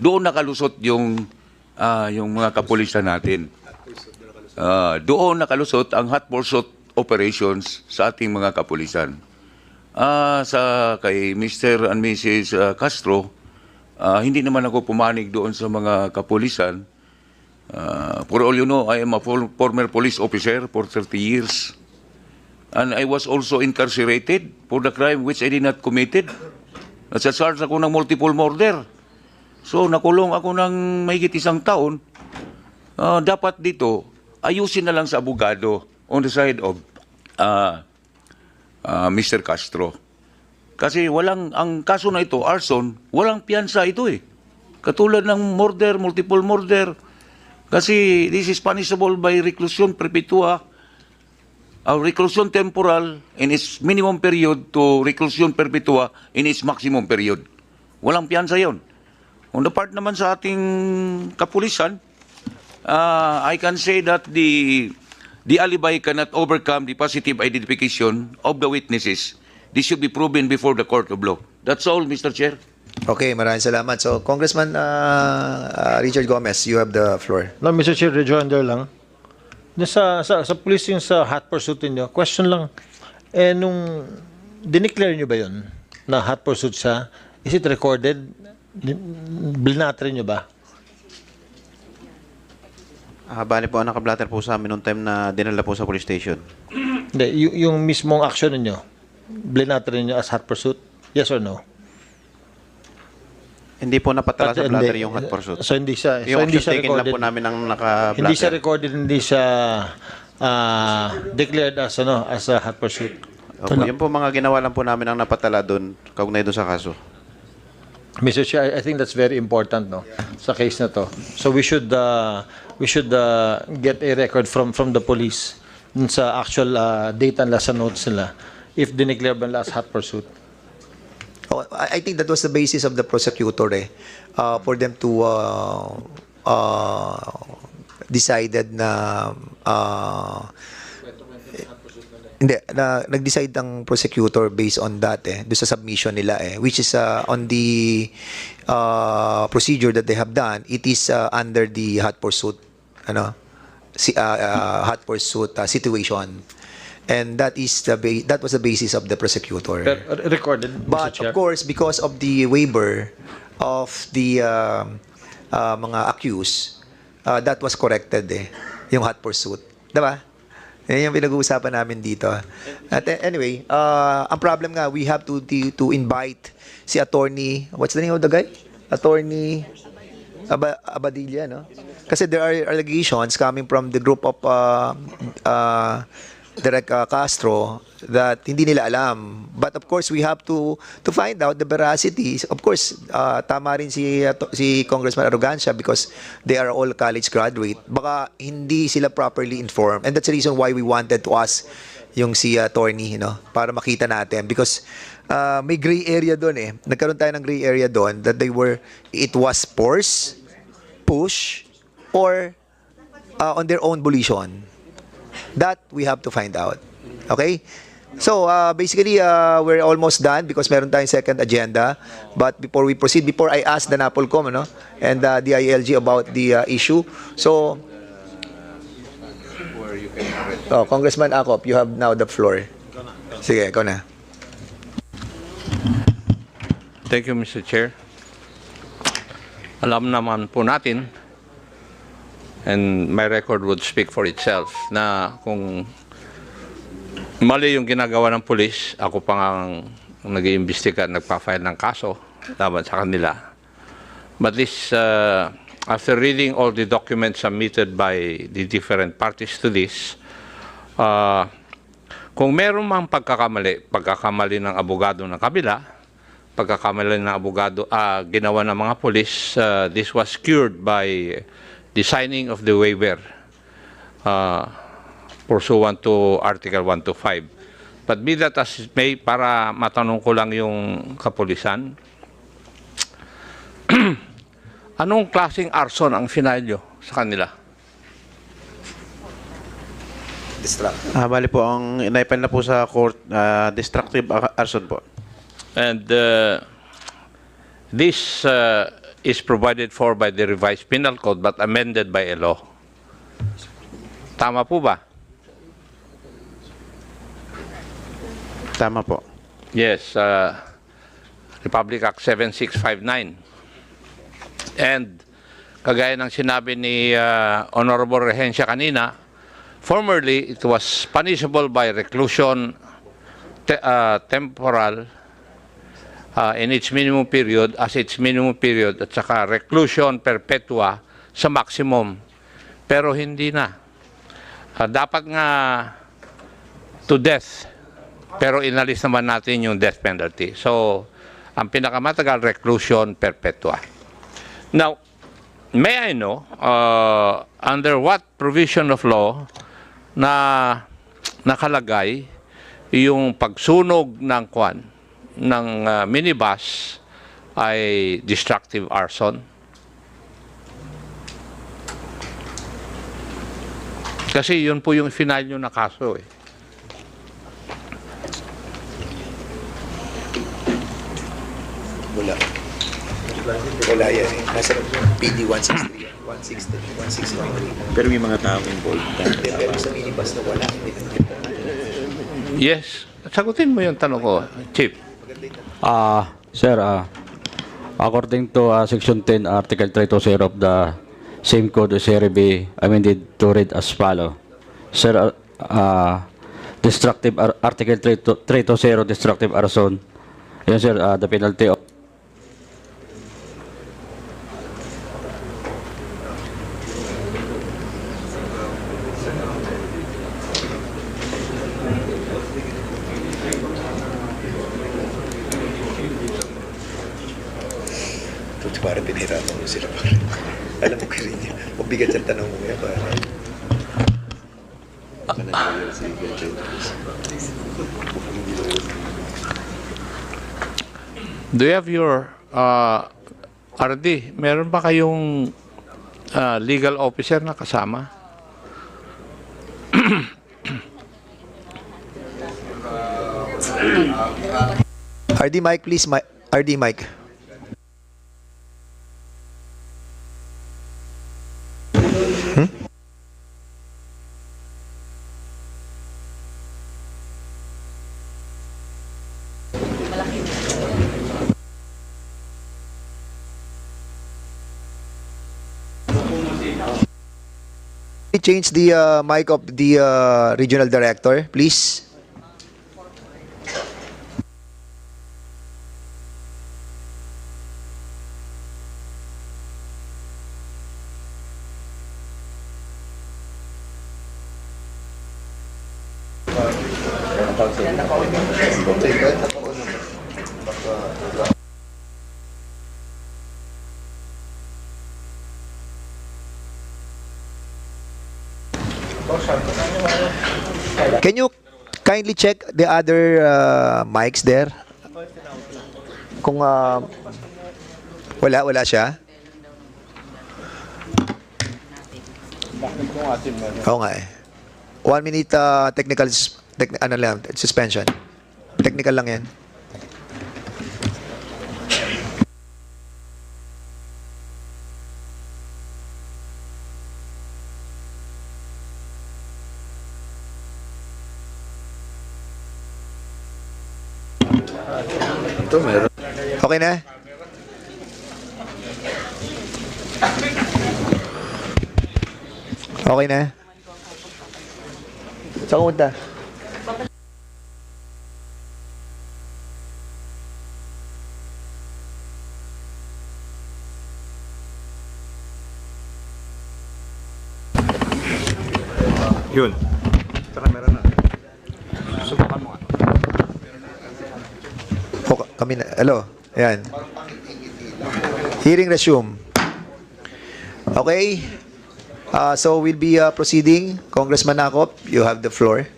Doon nakalusot yung mga kapulisan natin. Doon nakalusot ang hot pursuit operations sa ating mga kapulisan. Kay Mr. and Mrs. Castro, hindi naman ako pumanig doon sa mga kapulisan. For all you know, I am a former police officer for 30 years. And I was also incarcerated for the crime which I did not committed. Nasa-charge ako ng multiple murder. So nakulong ako ng mahigit 1 taon. Dapat dito, ayusin na lang sa abogado on the side of Mr. Castro. Kasi ang kaso na ito, arson, walang piyansa ito eh. Katulad ng murder, multiple murder. Kasi this is punishable by reclusion perpetua, reclusion temporal in its minimum period to reclusion perpetua in its maximum period. Walang piyansa yon. On the part naman sa ating kapulisan, I can say that the alibi cannot overcome the positive identification of the witnesses. This should be proven before the court of law. That's all, Mr. Chair. Okay, maraming salamat. So, Congressman Richard Gomez, you have the floor. No, Mr. Chair, rejoinder lang. Sa police yung sa hot pursuit niyo, question lang. Nung dineclare niyo ba yun na hot pursuit siya, is it recorded? Blinatre niyo ba? Bali po, ang nakablatter po sa amin noong time na dinala po sa police station. Hindi, yung mismong action niyo, blinatre niyo as hot pursuit? Yes or no? Hindi po napatala sa blatter yung hot pursuit. So hindi siya, yung hindi siya taken recorded. lang po namin ang naka-blatter. Hindi siya recorded, hindi siya declared as a hot pursuit. Opo, yun po mga ginawa lang po namin ang napatala doon, kaugnay doon sa kaso. Mr. Chair, I think that's very important sa case na to. So we should get a record from the police sa actual data nila sa notes nila if dineclare ba nila as hot pursuit. I think that was the basis of the prosecutor for them to decided na nag-decide ang prosecutor based on that doon sa submission nila which is on the procedure that they have done. It is under the hot pursuit hot pursuit situation. And that was the basis of the prosecutor. Recorded, but Mr. Chair. of course, because of the waiver of the mga accused, that was corrected yung hot pursuit. Diba? Yan yung pinag-uusapan namin dito. At anyway, ang problem nga, we have to invite si attorney, what's the name of the guy? Attorney Abadilla, no? Kasi there are allegations coming from the group of Direk Castro that hindi nila alam. But of course, we have to find out the veracity. Of course, tama rin si Congressman Arrogancia because they are all college graduate. Baka hindi sila properly informed. And that's the reason why we wanted to ask yung si attorney, para makita natin. Because may gray area doon Nagkaroon tayo ng gray area doon that it was force, push, or on their own volition? That we have to find out. Okay? So, basically, we're almost done because meron tayong second agenda. But before we proceed, before I ask the NAPOLCOM and the DILG about the issue, so, Congressman Acop, you have now the floor. Sige, ikaw na. Thank you, Mr. Chair. Alam naman po natin, and my record would speak for itself, na kung mali yung ginagawa ng pulis, ako pa ang nag-iimbestiga at nagpa-file ng kaso laban sa kanila. But this, after reading all the documents submitted by the different parties to this, kung meron mang pagkakamali ng abogado ng kabila, pagkakamali ng abogado ginawa ng mga pulis, this was cured by the signing of the waiver pursuant to Article 125. But be that as it may, para matanong ko lang yung kapulisan, anong klaseng arson ang finalyo sa kanila? Bali po, ang inaipal na po sa court, destructive arson po. And this is provided for by the revised penal code but amended by a law. Tama po ba? Tama po. Yes, Republic Act 7659. And kagaya ng sinabi ni Honorable Rehencia kanina, formerly it was punishable by reclusion temporal in its minimum period, as its minimum period, at saka reclusion perpetua sa maximum. Pero hindi na. Dapat nga to death, pero inalis naman natin yung death penalty. So, ang pinakamatagal, reclusion perpetua. Now, may I know, under what provision of law na nakalagay yung pagsunog ng minibus ay destructive arson? Kasi yun po yung final nyo na kaso eh. Wala yan eh. Nasa PD 163, 163. Pero may mga tao involved. Pero sa minibus na wala. Yes. Sagutin mo yung tanong ko, Chief. Sir, according to Section 10, Article 320 of the same code, Series B, amended to read as follow. Sir, destructive Article 320, destructive arson. Yes, sir, the penalty of para pinahirapan mo sila. Alam mo ka rin yan. Mabigat yung tanong mo yan. Do you have your RD? Meron ba kayong legal officer na kasama? RD Mike, please. RD Mike. Change the mic of the regional director, please. Can you kindly check the other mics there? Kung wala siya. Oo nga eh. 1 minute suspension. Technical lang yan. Ito meron. Okay na? Okay na? Saan ka punta? Yun. Saka meron na. Subukan mo nga. Kami na. Hello. Ayan. Hearing resume. Okay. So we'll be proceeding. Congressman Nakop, you have the floor.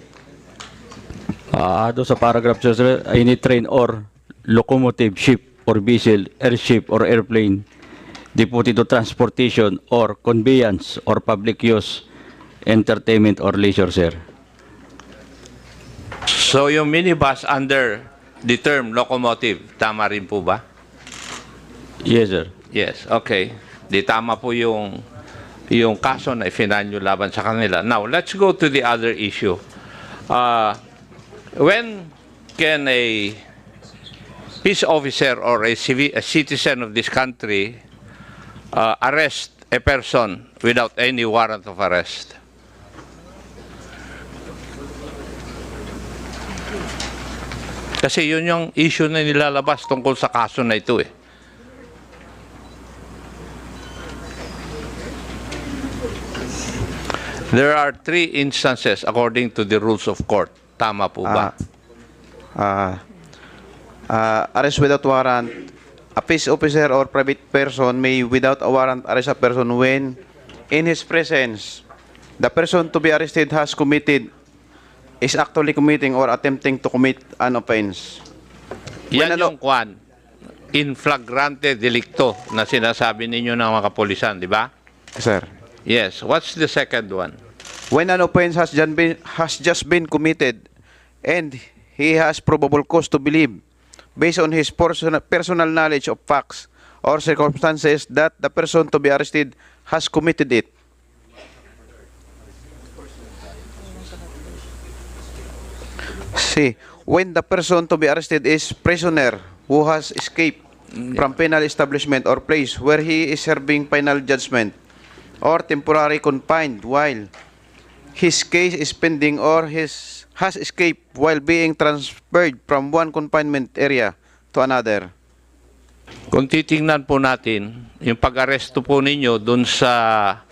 Doon sa paragraph, sir, any train or locomotive, ship or vessel, airship or airplane devoted to transportation or conveyance or public use, entertainment or leisure, sir. So yung minibus under the term locomotive, tama rin po ba? Yes, sir. Yes, okay. Di tama po yung kaso na ifinanyo laban sa kanila. Now, let's go to the other issue. When can a peace officer or a citizen of this country arrest a person without any warrant of arrest? Kasi yun yung issue na nilalabas tungkol sa kaso na ito eh. There are 3 instances according to the rules of court. Tama po ba? Arrest without warrant. A peace officer or private person may without a warrant arrest a person when in his presence the person to be arrested has committed, is actually committing or attempting to commit an offense. Yan yung kwan, in flagrante delicto na sinasabi ninyo ng mga kapulisan, di ba? Sir. Yes. What's the second one? When an offense has just been committed and he has probable cause to believe, based on his personal knowledge of facts or circumstances, that the person to be arrested has committed it. C. When the person to be arrested is prisoner who has escaped from penal establishment or place where he is serving final judgment or temporarily confined while his case is pending or has escaped while being transferred from one confinement area to another. Kung titingnan po natin, yung pag-aresto po ninyo dun sa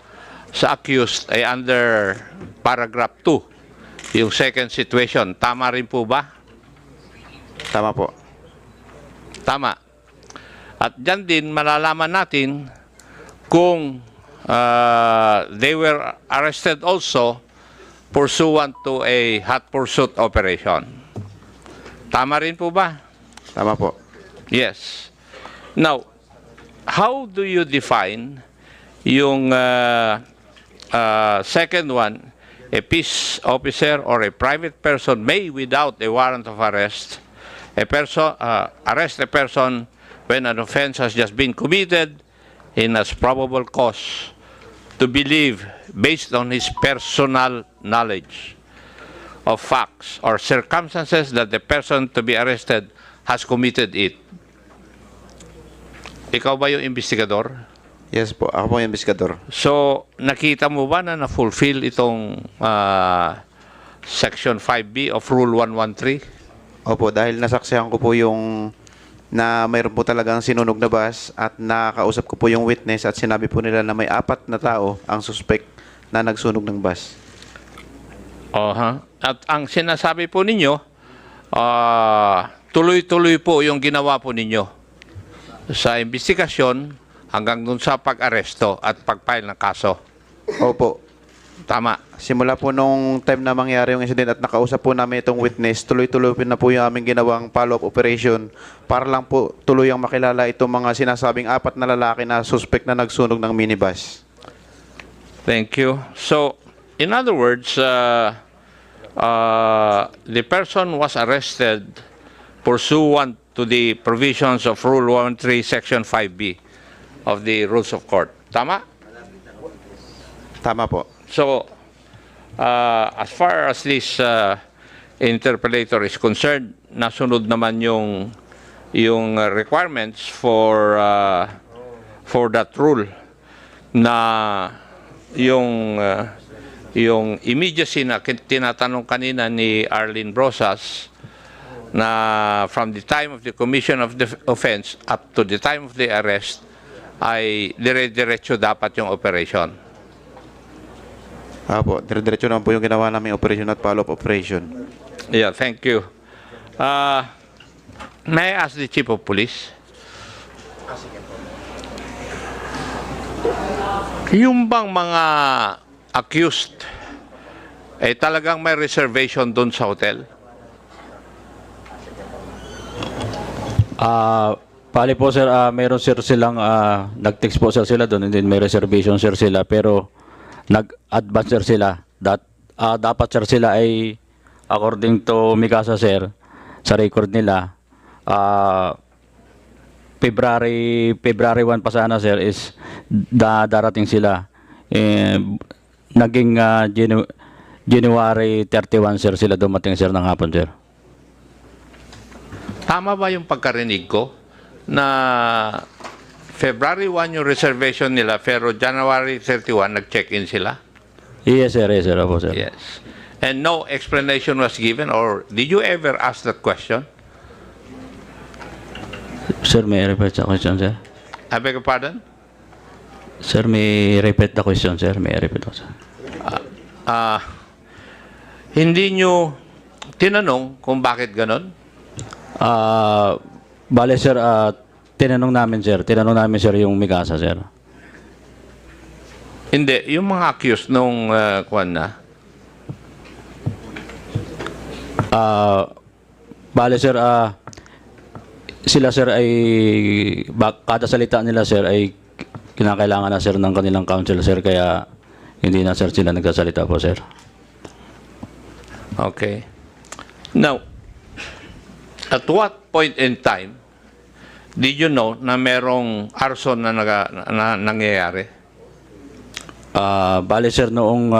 accused ay under paragraph 2, yung second situation. Tama rin po ba? Tama po. Tama. At dyan din malalaman natin kung they were arrested also pursuant to a hot pursuit operation. Tama rin po ba? Tama po. Yes. Now, how do you define yung second one, a peace officer or a private person may, without a warrant of arrest, arrest a person when an offense has just been committed and has probable cause to believe, based on his personal knowledge of facts or circumstances, that the person to be arrested has committed it. Ikaw ba yung investigador? Yes po, ako po yung investigador. So, nakita mo ba na na-fulfill itong Section 5B of Rule 113? Opo, dahil nasaksihan ko po yung na mayroon po talagang sinunog na bus at nakausap ko po yung witness at sinabi po nila na may 4 na tao ang suspect na nagsunog ng bus. At ang sinasabi po ninyo, tuloy-tuloy po yung ginawa po ninyo sa investigasyon hanggang dun sa pag-aresto at pag-file ng kaso. Opo. Tama. Simula po nung time na mangyari yung incident at nakausap po namin itong witness, tuloy-tuloy na po yung aming ginawang follow-up operation para lang po tuluyang makilala itong mga sinasabing 4 na lalaki na suspect na nagsunog ng minibus. Thank you. So, in other words, the person was arrested pursuant to the provisions of Rule 113, Section 5B of the Rules of Court. Tama? Tama po. So, as far as this interpolator is concerned, nasunod naman yung requirements for that rule na yung immediacy na tinatanong kanina ni Arlene Brosas na from the time of the commission of the offense up to the time of the arrest ay dire-diretso dapat yung operation. Apo, dire-diretso naman po yung ginawa namin operation at follow-up operation. Yeah, thank you. May I ask the Chief of Police? Yung bang mga accused talagang may reservation doon sa hotel? Pali po sir, meron sir silang nag-text po sir sila doon, and then may reservation sir sila, pero nag-advance sir sila. Dapat sir sila ay according to Mikasa sir, sa record nila, February 1 pa sana sir is darating sila. Naging January 31 sir sila dumating sir ng hapon sir. Tama ba yung pagkarinig ko na February 1 yung reservation nila pero January 31 nag-check-in sila? Yes sir, opo sir. Yes. And no explanation was given, or did you ever ask that question? Sir, may I repeat the question sir? I beg your pardon? Sir, may I repeat the question sir? May I repeat the question? Hindi nyo tinanong kung bakit ganon? Bale sir, tinanong namin sir yung Mikasa sir. Hindi, yung mga accused nung kwan na. Bale sir, sila sir ay kada salita nila sir ay kinakailangan na sir ng kanilang counsel sir, kaya hindi na sir sila nagsasalita po sir. Okay. Now, at what point in time did you know na merong arson na nangyayari? Bale sir, noong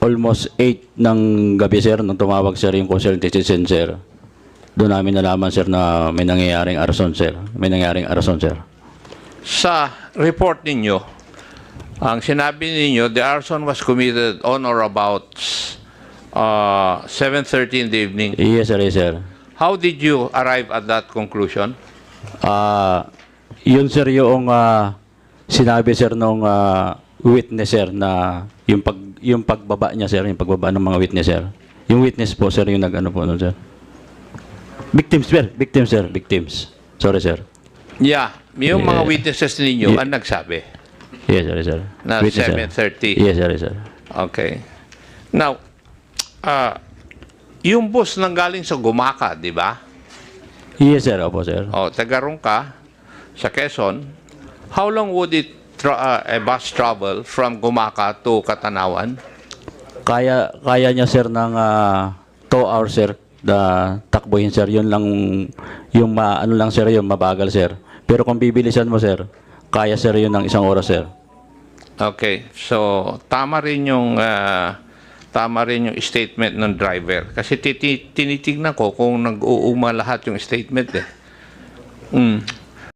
almost 8 ng gabi sir, nung tumawag sir yung concerned citizen sir, doon namin nalaman sir na may nangyayaring arson sir. Sa report ninyo, ang sinabi ninyo, the arson was committed on or about 7:30 in the evening. Yes sir. How did you arrive at that conclusion? Yun sir yung sinabi sir nung witness sir na yung pagbaba niya sir, yung pagbaba ng mga witness sir. Yung witness po sir yung nag-ano po nun sir. Victims. Sorry sir. Yeah, yung mga witnesses ninyo ang nagsabi. Yes sir. Na Witness, 7:30. Yes sir. Okay. Now, yung bus nanggaling sa Gumaka, di ba? Yes sir, opo sir. Tagarong ka sa Quezon. How long would a bus travel from Gumaka to Katanawan? Kaya niya sir ng 2 hours sir na takbuhin sir. Yun lang yung ano lang sir, yung mabagal sir. Pero kung bibilisan mo sir, kaya sir yun ng 1 oras sir. Okay. So tama rin yung statement ng driver. Kasi tinitignan ko kung nag-uuma lahat yung statement eh.